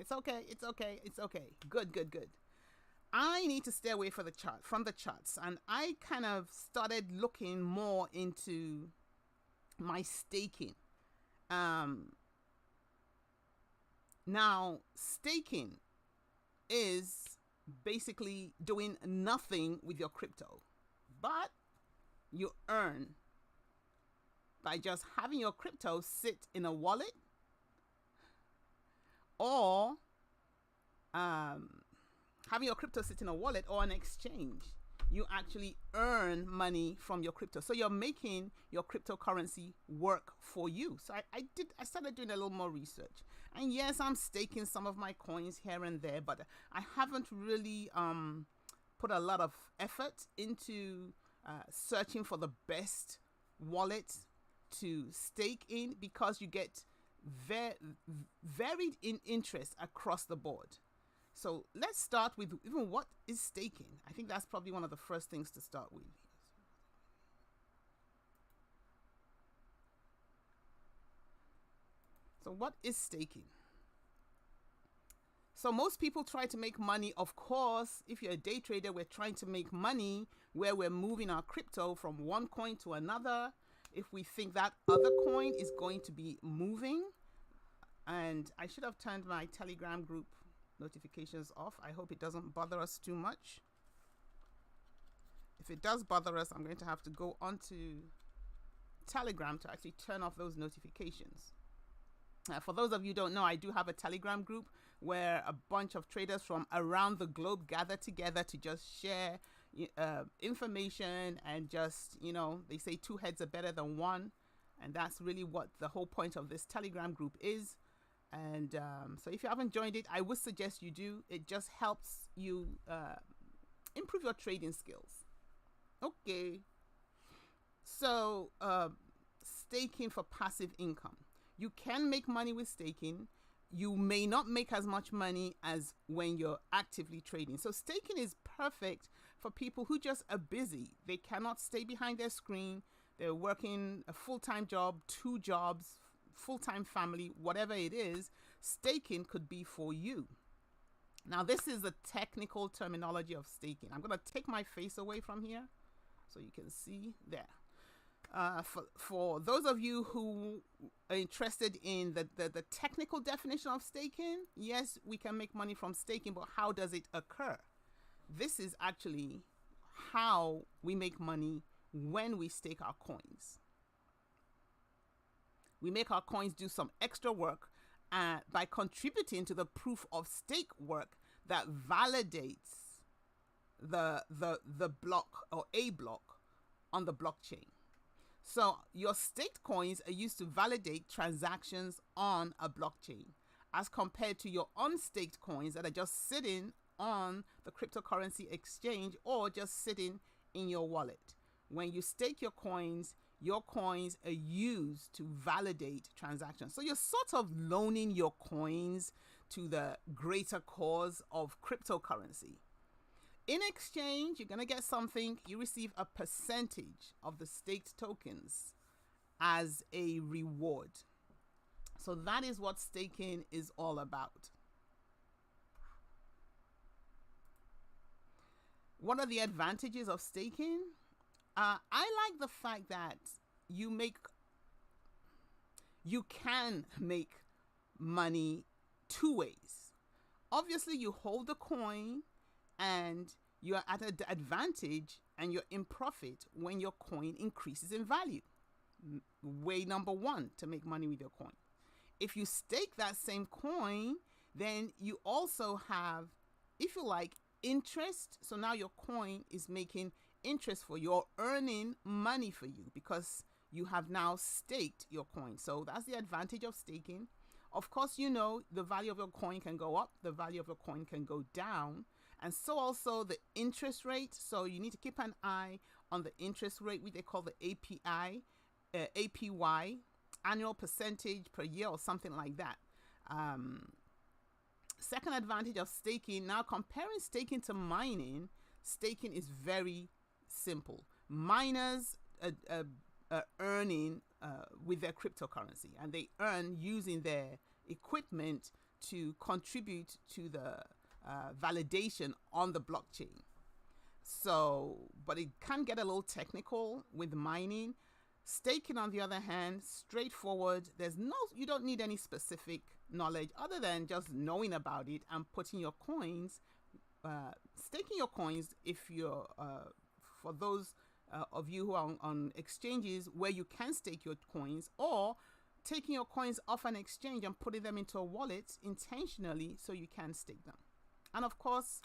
It's okay. It's okay. It's okay. Good, good, good. I need to stay away from the charts, and I kind of started looking more into my staking. Now, staking is basically doing nothing with your crypto, but you earn by just having your crypto sit in a wallet, or having your crypto sit in a wallet or an exchange. You actually earn money from your crypto. So you're making your cryptocurrency work for you. So I started doing a little more research. And yes, I'm staking some of my coins here and there, but I haven't really put a lot of effort into searching for the best wallet to stake in, because you get varied in interest across the board. So let's start with even what is staking. I think that's probably one of the first things to start with. So what is staking? So most people try to make money. Of course, if you're a day trader, we're trying to make money where we're moving our crypto from one coin to another. If we think that other coin is going to be moving, and I should have turned my Telegram group notifications off. I hope it doesn't bother us too much. If it does bother us, I'm going to have to go onto Telegram to actually turn off those notifications. For those of you who don't know, I do have a Telegram group where a bunch of traders from around the globe gather together to just share information, and just, they say two heads are better than one. And that's really what the whole point of this Telegram group is. And so if you haven't joined it, I would suggest you do. It just helps you improve your trading skills. Okay. So staking for passive income. You can make money with staking. You may not make as much money as when you're actively trading. So staking is perfect for people who just are busy. They cannot stay behind their screen. They're working a full-time job, 2 jobs, full-time family, whatever it is. Staking could be for you. Now, this is the technical terminology of staking. I'm going to take my face away from here so you can see there. For those of you who are interested in the technical definition of staking, yes, we can make money from staking, but how does it occur? This is actually how we make money when we stake our coins. We make our coins do some extra work by contributing to the proof of stake work that validates the block or a block on the blockchain. So your staked coins are used to validate transactions on a blockchain, as compared to your unstaked coins that are just sitting on the cryptocurrency exchange or just sitting in your wallet. When you stake your coins are used to validate transactions. So you're sort of loaning your coins to the greater cause of cryptocurrency. In exchange, you're going to get something. You receive a percentage of the staked tokens as a reward. So that is what staking is all about. What are the advantages of staking? I like the fact that you can make money 2 ways. Obviously, you hold the coin and you're at an advantage and you're in profit when your coin increases in value. Way number 1 to make money with your coin. If you stake that same coin, then you also have, if you like, interest. So now your coin is making interest for you, or earning money for you, because you have now staked your coin. So that's the advantage of staking. Of course, the value of your coin can go up, the value of your coin can go down, and so also the interest rate. So you need to keep an eye on the interest rate, which they call the APY, annual percentage per year, or something like that. Second advantage of staking, now comparing staking to mining, staking is very simple. Miners are earning with their cryptocurrency, and they earn using their equipment to contribute to the validation on the blockchain. So, but it can get a little technical with mining. Staking, on the other hand, straightforward. You don't need any specific knowledge other than just knowing about it and putting your coins, staking your coins. If you're, for those of you who are on exchanges where you can stake your coins, or taking your coins off an exchange and putting them into a wallet intentionally so you can stake them. And of course,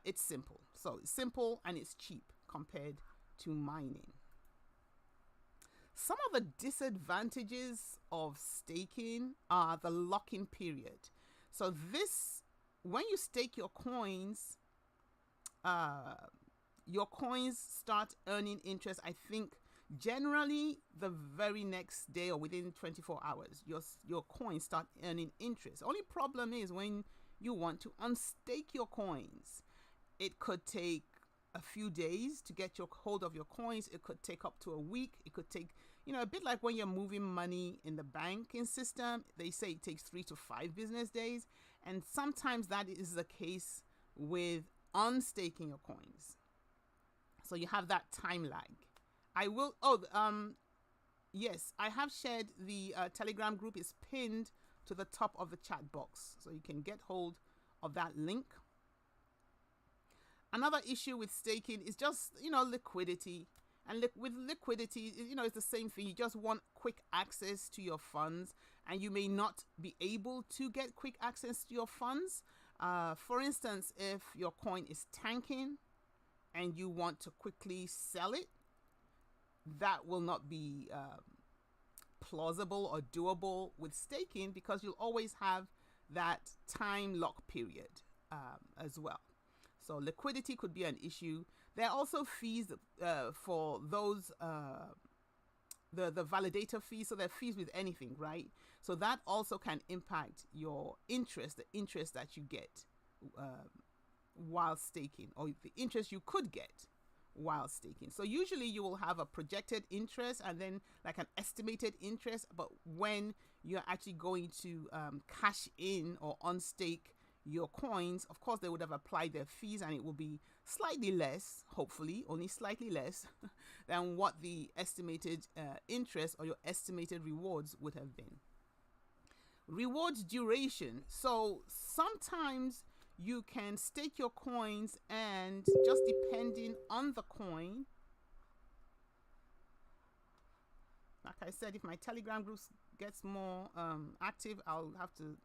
it's simple. So it's simple and it's cheap compared to mining. Some of the disadvantages of staking are the lock-in period. So when you stake your coins start earning interest, I think, generally the very next day or within 24 hours, your coins start earning interest. Only problem is when you want to unstake your coins. It could take a few days to get your hold of your coins. It could take up to a week. It could take, a bit like when you're moving money in the banking system. They say it takes 3 to 5 business days. And sometimes that is the case with unstaking your coins. So you have that time lag. Yes, I have shared the Telegram group is pinned to the top of the chat box. So you can get hold of that link. Another issue with staking is just, liquidity. And with liquidity, it's the same thing. You just want quick access to your funds, and you may not be able to get quick access to your funds. For instance, if your coin is tanking and you want to quickly sell it, that will not be plausible or doable with staking, because you'll always have that time lock period as well. So liquidity could be an issue. There are also fees for those, the validator fees. So there are fees with anything, right? So that also can impact your interest, the interest that you get while staking, or the interest you could get while staking. So usually you will have a projected interest and then like an estimated interest, but when you're actually going to cash in or unstake your coins, of course they would have applied their fees, and it will be slightly less, hopefully only slightly less than what the estimated interest or your estimated rewards would have been. Rewards duration. So sometimes you can stake your coins, and just depending on the coin, like I said, if my Telegram group gets more active, I'll have to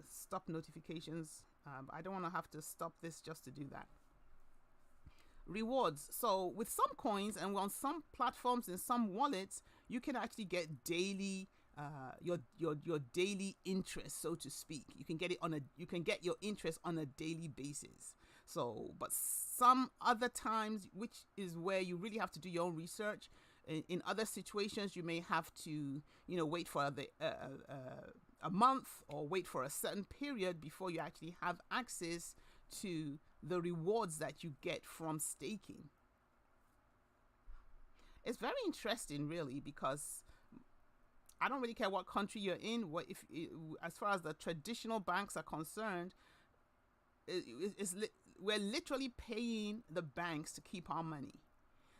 stop notifications. I don't want to have to stop this just to do that. Rewards. So with some coins and on some platforms and some wallets, you can actually get daily your daily interest, so to speak. You can get your interest on a daily basis. So, but some other times, which is where you really have to do your own research. In other situations, you may have to, wait for a month or wait for a certain period before you actually have access to the rewards that you get from staking. It's very interesting, really, because I don't really care what country you're in. As far as the traditional banks are concerned, we're literally paying the banks to keep our money.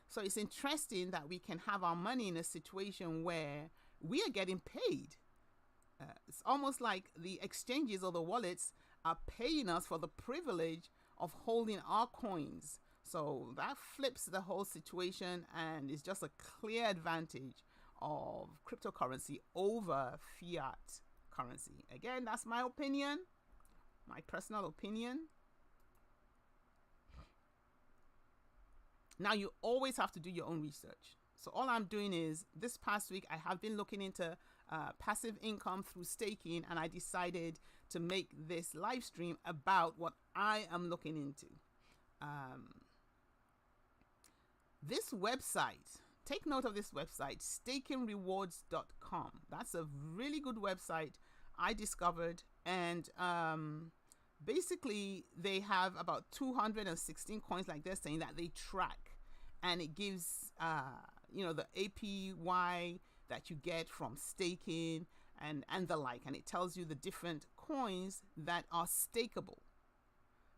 So it's interesting that we can have our money in a situation where we are getting paid. It's almost like the exchanges or the wallets are paying us for the privilege of holding our coins. So that flips the whole situation, and it's just a clear advantage of cryptocurrency over fiat currency. Again, that's my opinion, my personal opinion. Now, you always have to do your own research. So all I'm doing is, this past week, I have been looking into passive income through staking, and I decided to make this live stream about what I am looking into. This website, take note of this website, stakingrewards.com. That's a really good website I discovered, and basically they have about 216 coins, like they're saying, that they track, and it gives the APY that you get from staking, and the like, and it tells you the different coins that are stakeable.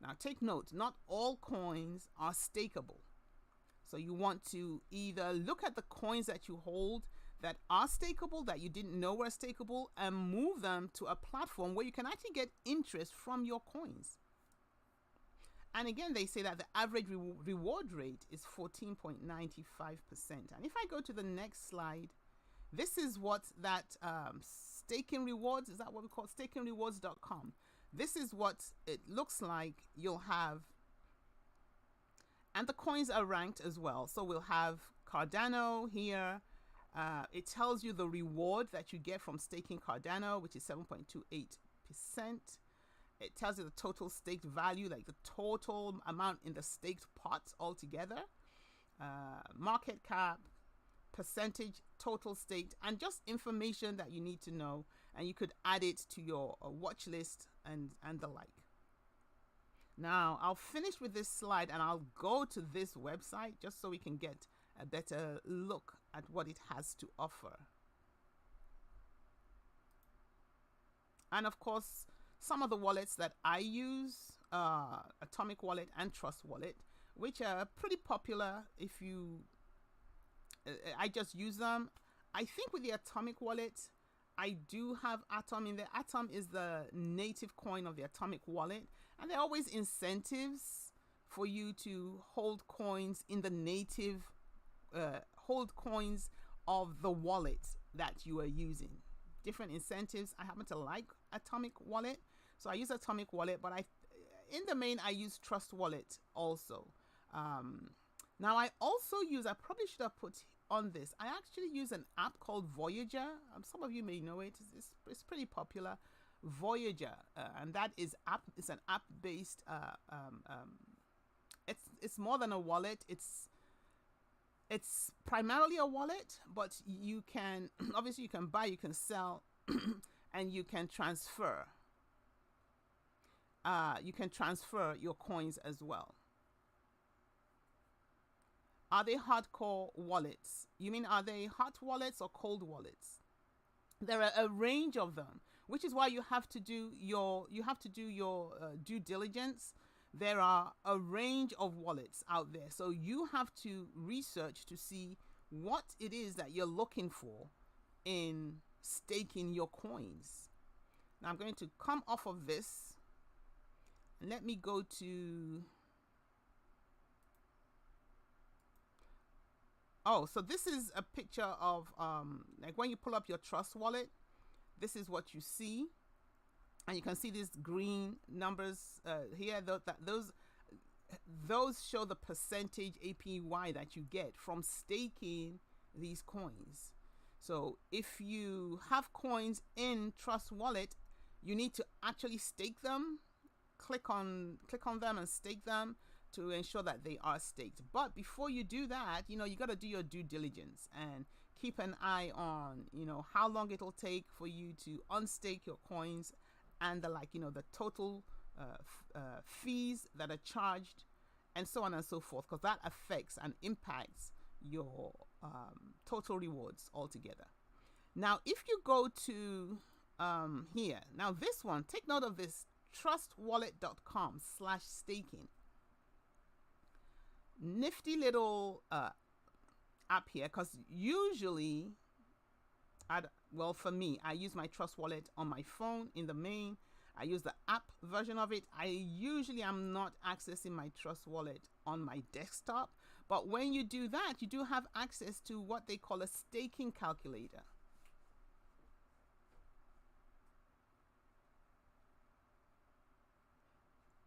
Now take note, not all coins are stakeable. So you want to either look at the coins that you hold that are stakeable, that you didn't know were stakeable, and move them to a platform where you can actually get interest from your coins. And again, they say that the average reward rate is 14.95%. And if I go to the next slide, this is what that staking rewards, is that what we call stakingrewards.com? This is what it looks like. You'll have, and the coins are ranked as well. So we'll have Cardano here. It tells you the reward that you get from staking Cardano, which is 7.28%. It tells you the total staked value, like the total amount in the staked pots altogether, market cap, percentage, total staked, and just information that you need to know. And you could add it to your watch list and the like. Now, I'll finish with this slide and I'll go to this website just so we can get a better look at what it has to offer. And of course, some of the wallets that I use, Atomic Wallet and Trust Wallet, which are pretty popular. If you, I just use them. I think with the Atomic Wallet, I do have Atom in there. Atom is the native coin of the Atomic Wallet, and there are always incentives for you to hold coins in the native, hold coins of the wallet that you are using. Different incentives. I happen to like Atomic Wallet, so I use Atomic Wallet, but in the main, I use Trust Wallet also. Now I also use, I probably should have put on this, I actually use an app called Voyager. Some of you may know it. It's pretty popular. Voyager, and that is it's an app based, it's more than a wallet. It's primarily a wallet, but you can, obviously you can buy, you can sell, and you can transfer. You can transfer your coins as well. Are they hardcore wallets? You mean, are they hot wallets or cold wallets? There are a range of them, which is why you have to do your due diligence. There are a range of wallets out there, so you have to research to see what it is that you're looking for in staking your coins. Now I'm going to come off of this. Let me go to, oh, so this is a picture of like when you pull up your Trust Wallet, this is what you see. And you can see these green numbers here. Those show the percentage APY that you get from staking these coins. So if you have coins in Trust Wallet, you need to actually stake them. Click on them and stake them to ensure that they are staked. But before you do that, you got to do your due diligence and keep an eye on, how long it'll take for you to unstake your coins and the like, the total fees that are charged and so on and so forth, because that affects and impacts your total rewards altogether. Now, if you go to here, now this one, take note of this, trustwallet.com/staking. Nifty little app here, because usually, well, for me, I use my Trust Wallet on my phone in the main. I use the app version of it. I usually am not accessing my Trust Wallet on my desktop. But when you do that, you do have access to what they call a staking calculator.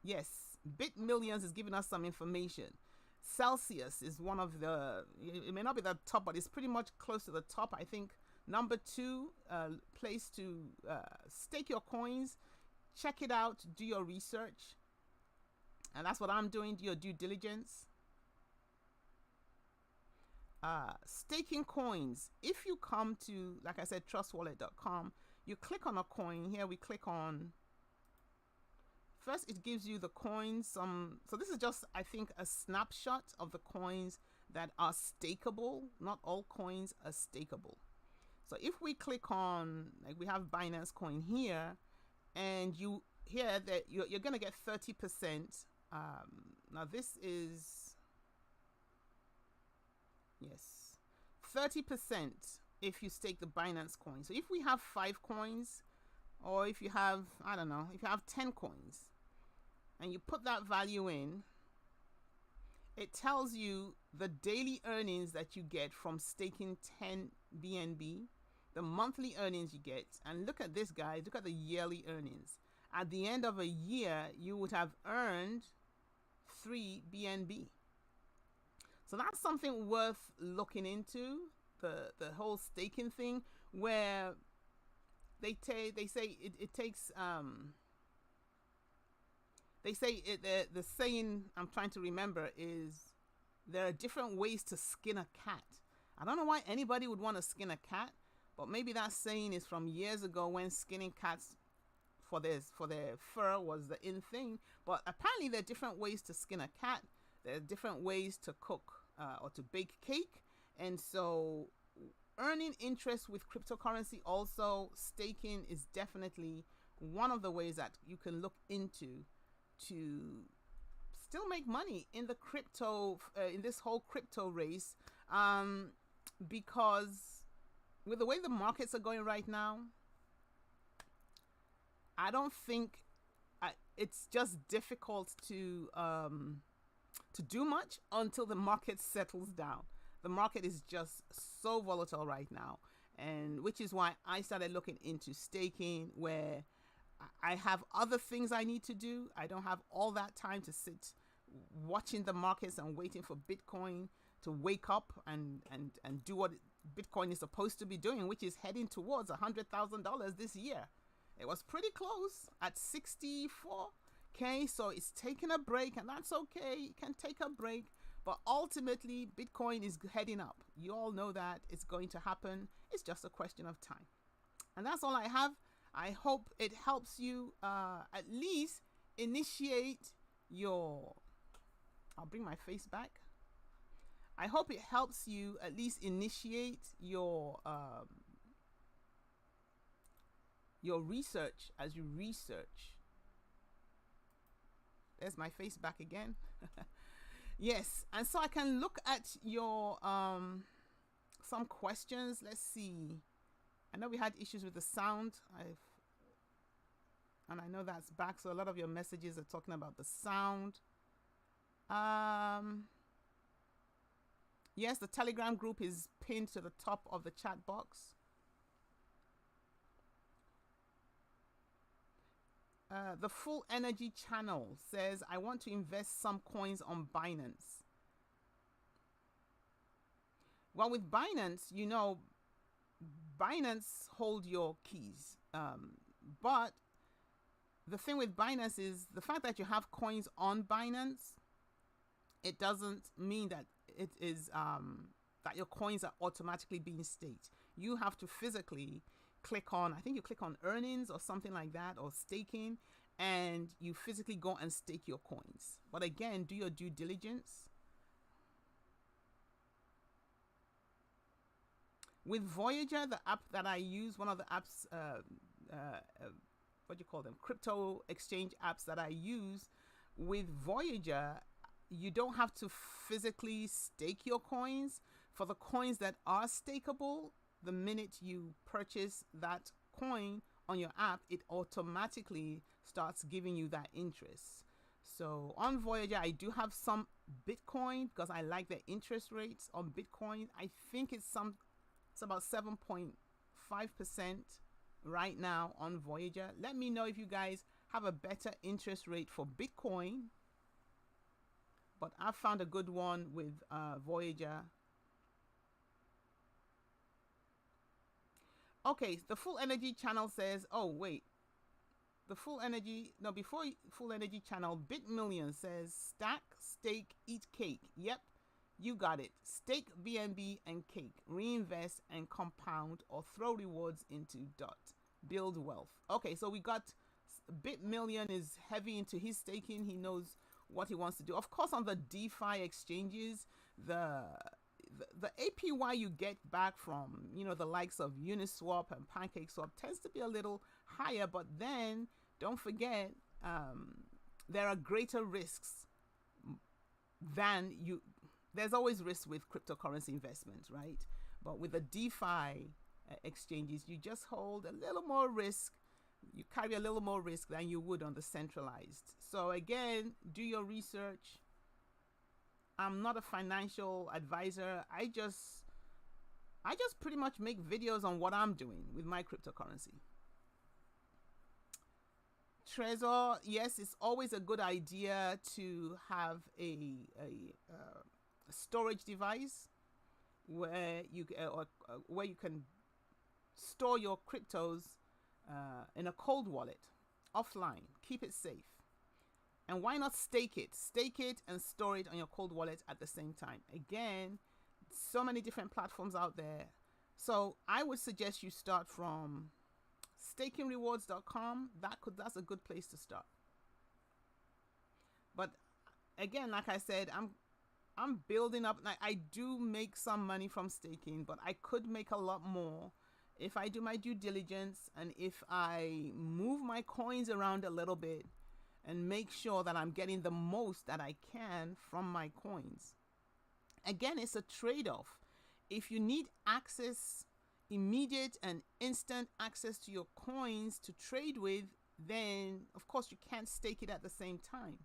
Yes, BitMillions is giving us some information. Celsius is one of the, it may not be the top, but it's pretty much close to the top. I think number 2 place to stake your coins. Check it out, do your research. And that's what I'm doing, do your due diligence. Staking coins. If you come to, like I said, trustwallet.com, you click on a coin. Here we click on, first it gives you the coins. So this is just, I think, a snapshot of the coins that are stakeable. Not all coins are stakeable. So if we click on, like we have Binance coin here, and you here that you're going to get 30%. Now this is, yes, 30% if you stake the Binance coin. So if we have 5 coins, or if you have, I don't know, if you have 10 coins and you put that value in, it tells you the daily earnings that you get from staking 10 BNB, the monthly earnings you get. And look at this, guys, look at the yearly earnings. At the end of a year, you would have earned 3 BNB. So that's something worth looking into, the whole staking thing, where they say it takes they say the saying I'm trying to remember is, there are different ways to skin a cat. I don't know why anybody would want to skin a cat, but maybe that saying is from years ago when skinning cats for their fur was the in thing. But apparently there are different ways to skin a cat. There are different ways to cook or to bake cake. And so earning interest with cryptocurrency, also staking, is definitely one of the ways that you can look into to still make money in the crypto, in this whole crypto race, because with the way the markets are going right now, I don't think it's just difficult to do much until the market settles down. The market is just so volatile right now, and which is why I started looking into staking, where I have other things I need to do. I don't have all that time to sit watching the markets and waiting for Bitcoin to wake up and do what Bitcoin is supposed to be doing, which is heading towards $100,000 this year. It was pretty close at 64K, so it's taking a break, and that's okay. It can take a break, but ultimately Bitcoin is heading up. You all know that it's going to happen. It's just a question of time. And that's all I have. I hope it helps you at least initiate your, I'll bring my face back. I hope it helps you at least initiate your research as you research. There's my face back again. Yes, and so I can look at your some questions. Let's see. I know we had issues with the sound. And I know that's back. So a lot of your messages are talking about the sound. Yes, the Telegram group is pinned to the top of the chat box. The Full Energy channel says, I want to invest some coins on Binance. Well, with Binance, you know, Binance hold your keys. But the thing with Binance is the fact that you have coins on Binance, it doesn't mean that it is that your coins are automatically being staked. You have to physically click on, I think you click on earnings or something like that, or staking, and you physically go and stake your coins. But again, do your due diligence. With Voyager, the app that I use, one of the apps, what do you call them? Crypto exchange apps that I use, with Voyager, you don't have to physically stake your coins. For the coins that are stakeable, the minute you purchase that coin on your app, it automatically starts giving you that interest. So on Voyager, I do have some Bitcoin because I like the interest rates on Bitcoin. I think it's about 7.5% right now on Voyager. Let me know if you guys have a better interest rate for Bitcoin. But I found a good one with Voyager. Okay, the Full Energy channel says, oh wait, the Full Energy, no, before Full Energy channel, BitMillion says, stack, stake, eat cake. Yep, you got it. Stake BNB and cake, reinvest and compound, or throw rewards into DOT. Build wealth. Okay, so we got BitMillion is heavy into his staking. He knows what he wants to do. Of course, on the DeFi exchanges, the APY you get back from, the likes of Uniswap and PancakeSwap tends to be a little higher, but then don't forget, there are greater risks than there's always risk with cryptocurrency investments, right? But with the DeFi exchanges, you just hold a little more risk. You carry a little more risk than you would on the centralized. So again, do your research. I'm not a financial advisor. I just pretty much make videos on what I'm doing with my cryptocurrency. Trezor, yes, it's always a good idea to have a storage device where you can store your cryptos in a cold wallet, offline. Keep it safe. And why not stake it? Stake it and store it on your cold wallet at the same time. Again, so many different platforms out there. So I would suggest you start from stakingrewards.com. That's a good place to start. But again, like I said, I'm building up. I do make some money from staking, but I could make a lot more if I do my due diligence and if I move my coins around a little bit and make sure that I'm getting the most that I can from my coins. Again, it's a trade-off. If you need access, immediate and instant access to your coins to trade with, then of course you can't stake it at the same time.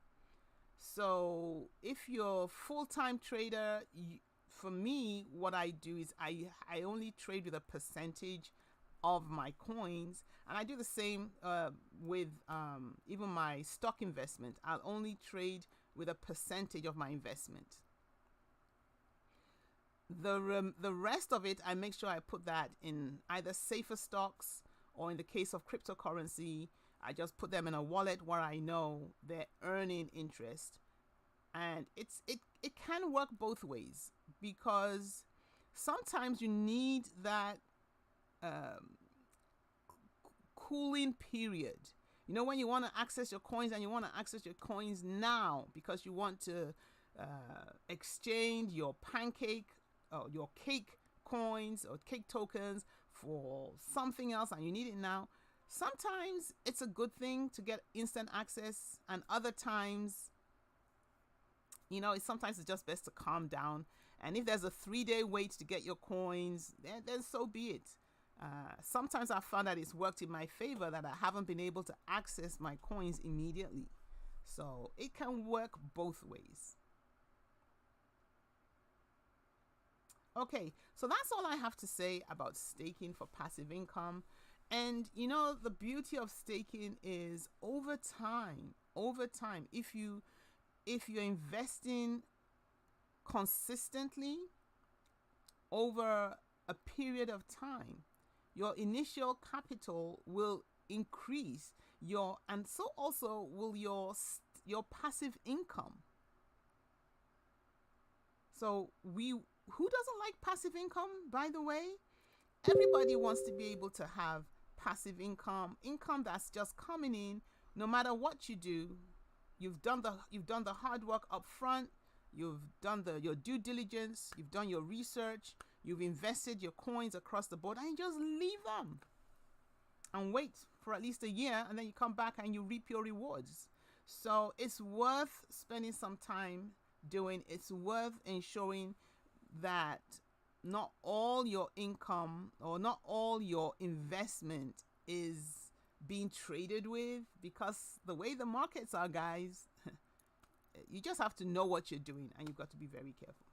So if you're a full-time trader, for me, what I do is I only trade with a percentage of my coins, and I do the same with even my stock investment. I'll only trade with a percentage of my investment. The rest of it, I make sure I put that in either safer stocks, or in the case of cryptocurrency, I just put them in a wallet where I know they're earning interest. And it can work both ways, because sometimes you need that cooling period. When you want to access your coins, and you want to access your coins now because you want to exchange your pancake or your cake coins or cake tokens for something else, and you need it now. Sometimes it's a good thing to get instant access, and other times, sometimes it's just best to calm down. And if there's a 3-day wait to get your coins, then so be it. Sometimes I found that it's worked in my favor, that I haven't been able to access my coins immediately. So it can work both ways. Okay, so that's all I have to say about staking for passive income. And the beauty of staking is over time, if you're investing consistently over a period of time, your initial capital will increase, and so also will your passive income. So who doesn't like passive income, by the way? Everybody wants to be able to have passive income that's just coming in no matter what you do. You've done the hard work up front. You've done your due diligence. You've done your research. You've invested your coins across the board, and you just leave them and wait for at least a year, and then you come back and you reap your rewards. So it's worth spending some time doing. It's worth ensuring that not all your income or not all your investment is being traded with, because the way the markets are, guys, you just have to know what you're doing, and you've got to be very careful.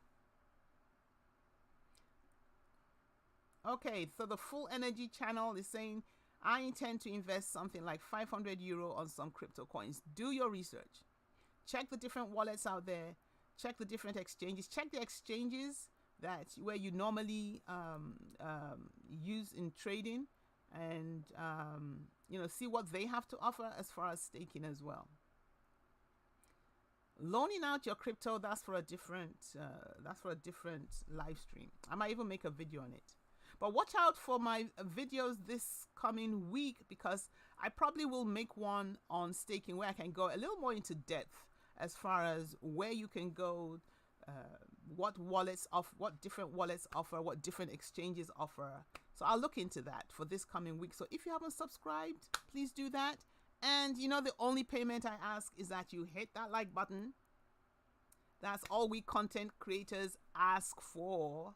Okay, so the Full Energy channel is saying, I intend to invest something like 500 euro on some crypto coins. Do your research. Check the different wallets out there. Check the different exchanges. Check the exchanges where you normally use in trading, and see what they have to offer as far as staking as well. Loaning out your crypto, that's for a different live stream. I might even make a video on it. But watch out for my videos this coming week, because I probably will make one on staking where I can go a little more into depth as far as where you can go what wallets what different wallets offer, what different exchanges offer. So I'll look into that for this coming week. So if you haven't subscribed, please do that. And you know, the only payment I ask is that you hit that like button. That's all we content creators ask for.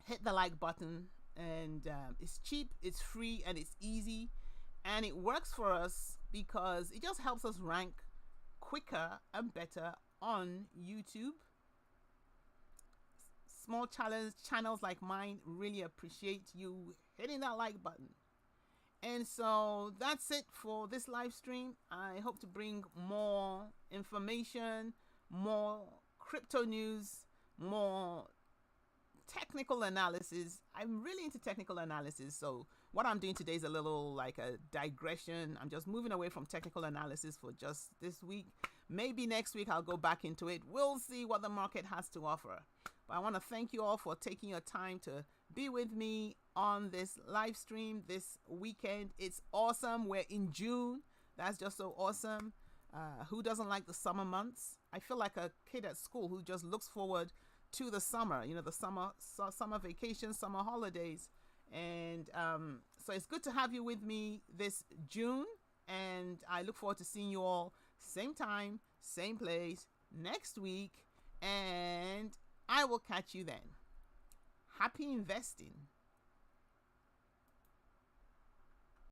Hit the like button, and it's cheap, it's free, and it's easy, and it works for us because it just helps us rank quicker and better on YouTube. Small channels like mine really appreciate you hitting that like button. And so that's it for this live stream. I hope to bring more information, more crypto news, more technical analysis. I'm really into technical analysis. So what I'm doing today is a little like a digression. I'm just moving away from technical analysis for just this week. Maybe next week I'll go back into it. We'll see what the market has to offer. But I want to thank you all for taking your time to be with me on this live stream this weekend. It's awesome. We're in June. That's just so awesome. Who doesn't like the summer months? I feel like a kid at school who just looks forward to the summer, you know, the summer vacation, summer holidays. And so it's good to have you with me this June, and I look forward to seeing you all same time, same place next week, and I will catch you then. Happy investing.